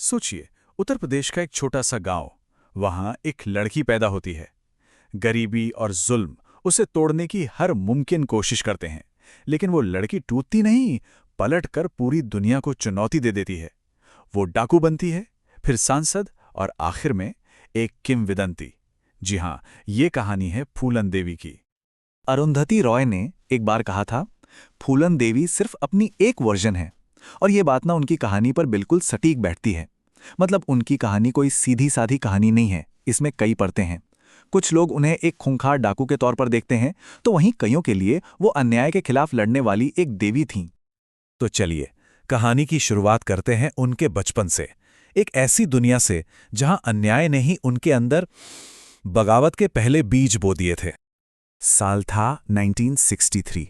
सोचिए, उत्तर प्रदेश का एक छोटा सा गांव। वहां एक लड़की पैदा होती है। गरीबी और जुल्म उसे तोड़ने की हर मुमकिन कोशिश करते हैं, लेकिन वो लड़की टूटती नहीं, पलटकर पूरी दुनिया को चुनौती दे देती है। वो डाकू बनती है, फिर सांसद और आखिर में एक किंवदंती। जी हां, ये कहानी है फूलन देवी की। अरुंधति रॉय ने एक बार कहा था, फूलन देवी सिर्फ अपनी एक वर्जन है। और ये बात ना उनकी कहानी पर बिल्कुल सटीक बैठती है। मतलब उनकी कहानी कोई सीधी साधी कहानी नहीं है, इसमें कई परतें हैं। कुछ लोग उन्हें एक खूंखार डाकू के तौर पर देखते हैं, तो वहीं कईयों के लिए वो अन्याय के खिलाफ लड़ने वाली एक देवी थीं। तो चलिए, कहानी की शुरुआत करते हैं उनके बचपन से। एक ऐसी दुनिया से जहां अन्याय ने ही उनके अंदर बगावत के पहले बीज बो दिए थे। साल था 1963।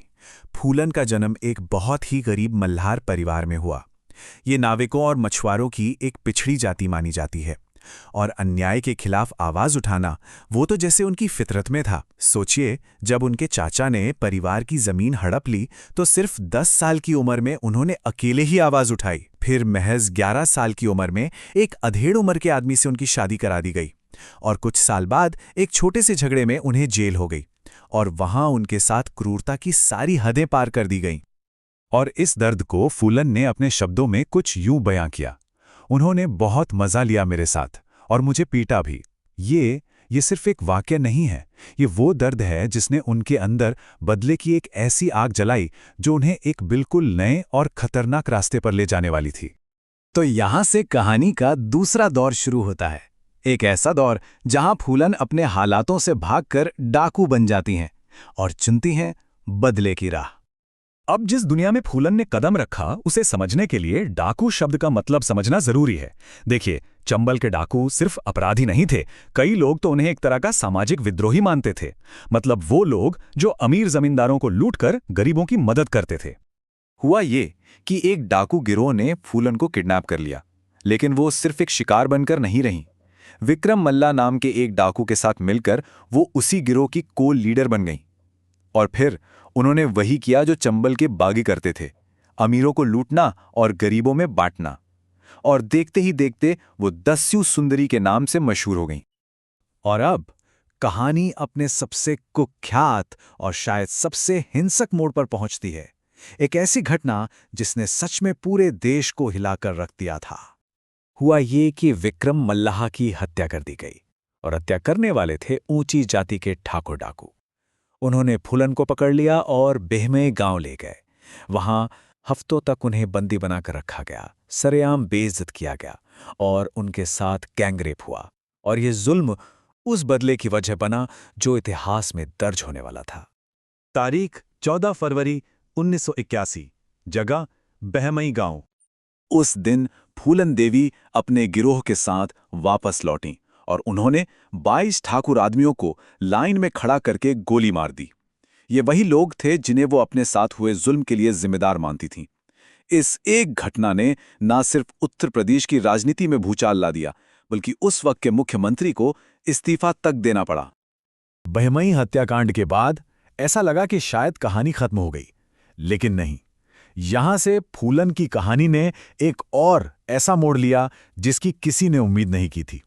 फूलन का जन्म एक बहुत ही गरीब मल्हार परिवार में हुआ। ये नाविकों और मछुआरों की एक पिछड़ी जाति मानी जाती है, और अन्याय के खिलाफ आवाज उठाना वो तो जैसे उनकी फितरत में था। सोचिए, जब उनके चाचा ने परिवार की जमीन हड़प ली तो सिर्फ 10 साल की उम्र में उन्होंने अकेले ही आवाज उठाई। फिर महज 11 साल की उम्र में एक अधेड़ उम्र के आदमी से उनकी शादी करा दी गई, और कुछ साल बाद एक छोटे से झगड़े में उन्हें जेल हो गई, और वहां उनके साथ क्रूरता की सारी हदें पार कर दी गईं। और इस दर्द को फूलन ने अपने शब्दों में कुछ यूं बयां किया, उन्होंने बहुत मजा लिया मेरे साथ और मुझे पीटा भी। ये सिर्फ एक वाकया नहीं है, ये वो दर्द है जिसने उनके अंदर बदले की एक ऐसी आग जलाई जो उन्हें एक बिल्कुल नए और खतरनाक रास्ते पर ले जाने वाली थी। तो यहां से कहानी का दूसरा दौर शुरू होता है। एक ऐसा दौर जहां फूलन अपने हालातों से भागकर डाकू बन जाती हैं और चुनती हैं बदले की राह। अब जिस दुनिया में फूलन ने कदम रखा, उसे समझने के लिए डाकू शब्द का मतलब समझना जरूरी है। देखिए, चंबल के डाकू सिर्फ अपराधी नहीं थे, कई लोग तो उन्हें एक तरह का सामाजिक विद्रोही मानते थे। मतलब वो लोग जो अमीर जमींदारों को लूटकर गरीबों की मदद करते थे। हुआ ये कि एक डाकू गिरोह ने फूलन को किडनैप कर लिया, लेकिन वो सिर्फ एक शिकार बनकर नहीं रहीं। विक्रम मल्ला नाम के एक डाकू के साथ मिलकर वो उसी गिरोह की को लीडर बन गईं। और फिर उन्होंने वही किया जो चंबल के बागी करते थे, अमीरों को लूटना और गरीबों में बांटना। और देखते ही देखते वो दस्यू सुंदरी के नाम से मशहूर हो गईं। और अब कहानी अपने सबसे कुख्यात और शायद सबसे हिंसक मोड़ पर पहुंचती है। एक ऐसी घटना जिसने सच में पूरे देश को हिलाकर रख दिया था। हुआ ये कि विक्रम मल्लाह की हत्या कर दी गई, और हत्या करने वाले थे ऊंची जाति के ठाकुर डाकू। उन्होंने फूलन को पकड़ लिया और बेहमे गांव ले गए। वहां हफ्तों तक उन्हें बंदी बनाकर रखा गया, सरेआम बेइज्जत किया गया, और उनके साथ गैंगरेप हुआ। और ये जुल्म उस बदले की वजह बना जो इतिहास में दर्ज होने वाला था। तारीख 14 फरवरी 1981। जगह बहमई गांव। उस दिन फूलन देवी अपने गिरोह के साथ वापस लौटीं, और उन्होंने 22 ठाकुर आदमियों को लाइन में खड़ा करके गोली मार दी। ये वही लोग थे जिन्हें वो अपने साथ हुए जुल्म के लिए जिम्मेदार मानती थीं। इस एक घटना ने न सिर्फ उत्तर प्रदेश की राजनीति में भूचाल ला दिया, बल्कि उस वक्त के मुख्यमंत्री को इस्तीफा तक देना पड़ा। बहमई हत्याकांड के बाद ऐसा लगा कि शायद कहानी खत्म हो गई, लेकिन नहीं। यहां से फूलन की कहानी ने एक और ऐसा मोड़ लिया जिसकी किसी ने उम्मीद नहीं की थी।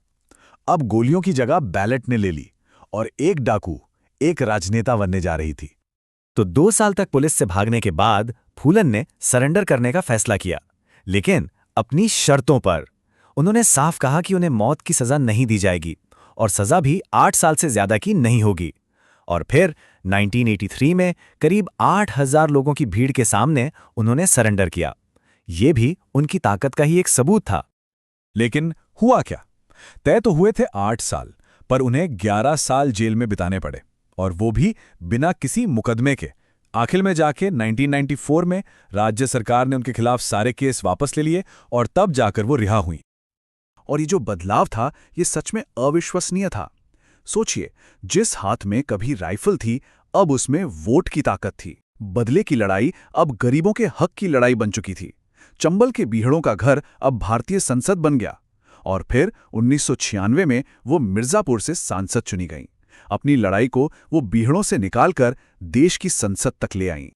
अब गोलियों की जगह बैलेट ने ले ली, और एक डाकू एक राजनेता बनने जा रही थी। तो 2 साल तक पुलिस से भागने के बाद फूलन ने सरेंडर करने का फैसला किया, लेकिन अपनी शर्तों पर। उन्होंने साफ कहा कि उन्हें मौत की सजा नहीं दी जाएगी, और सजा भी 8 साल से ज्यादा की नहीं होगी। और फिर 1983 में करीब 8,000 लोगों की भीड़ के सामने उन्होंने सरेंडर किया। ये भी उनकी ताकत का ही एक सबूत था। लेकिन हुआ क्या? तय तो हुए थे 8 साल, पर उन्हें 11 साल जेल में बिताने पड़े, और वो भी बिना किसी मुकदमे के। आखिर में जाके 1994 में राज्य सरकार ने उनके खिलाफ सारे केस वापस ले लिए, और तब जाकर वो रिहा हुई। और ये जो बदलाव था, ये सच में अविश्वसनीय था। सोचिए, जिस हाथ में कभी राइफल थी, अब उसमें वोट की ताकत थी। बदले की लड़ाई अब गरीबों के हक की लड़ाई बन चुकी थी। चंबल के बीहड़ों का घर अब भारतीय संसद बन गया। और फिर 1996 में वो मिर्जापुर से सांसद चुनी गईं। अपनी लड़ाई को वो बीहड़ों से निकालकर देश की संसद तक ले आईं।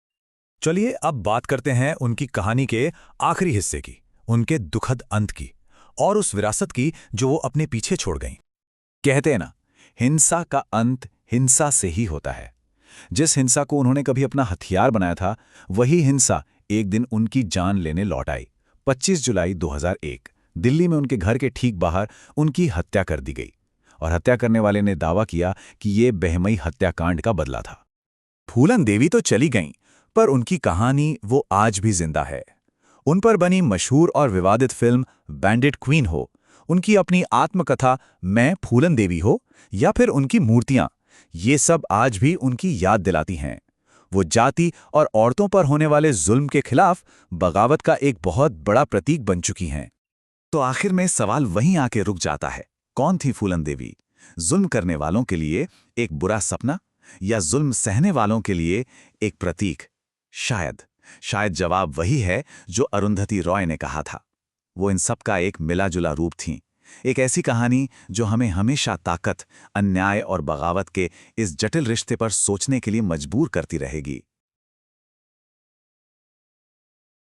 चलिए अब बात करते हैं उनकी कहानी के आखिरी हिस्से की, उनके दुखद अंत की। और उस विरासत की जो वो अपने पीछे छोड़ गईं। कहते हैं ना, हिंसा का अंत हिंसा से ही होता है। जिस हिंसा को उन्होंने कभी अपना हथियार बनाया था, वही हिंसा एक दिन उनकी जान लेने लौट आई। 25 जुलाई 2001 दिल्ली में उनके घर के ठीक बाहर उनकी हत्या कर दी गई और हत्या करने वाले ने दावा किया कि ये बेहमई हत्याकांड का बदला था। फूलन देवी तो चली गईं, पर उनकी कहानी वो आज भी जिंदा है। उन पर बनी मशहूर और विवादित फिल्म बैंडिट क्वीन हो, उनकी अपनी आत्मकथा मैं फूलन देवी हो, या फिर उनकी मूर्तियां, ये सब आज भी उनकी याद दिलाती हैं। वो जाति और औरतों पर होने वाले जुल्म के खिलाफ बगावत का एक बहुत बड़ा प्रतीक बन चुकी हैं। तो आखिर में सवाल वहीं आके रुक जाता है, कौन थी फूलन देवी? जुल्म करने वालों के लिए एक बुरा सपना, या जुल्म सहने वालों के लिए एक प्रतीक? शायद जवाब वही है जो अरुंधति रॉय ने कहा था। वो इन सब का एक मिला-जुला रूप थीं। एक ऐसी कहानी जो हमें हमेशा ताकत, अन्याय और बगावत के इस जटिल रिश्ते पर सोचने के लिए मजबूर करती रहेगी।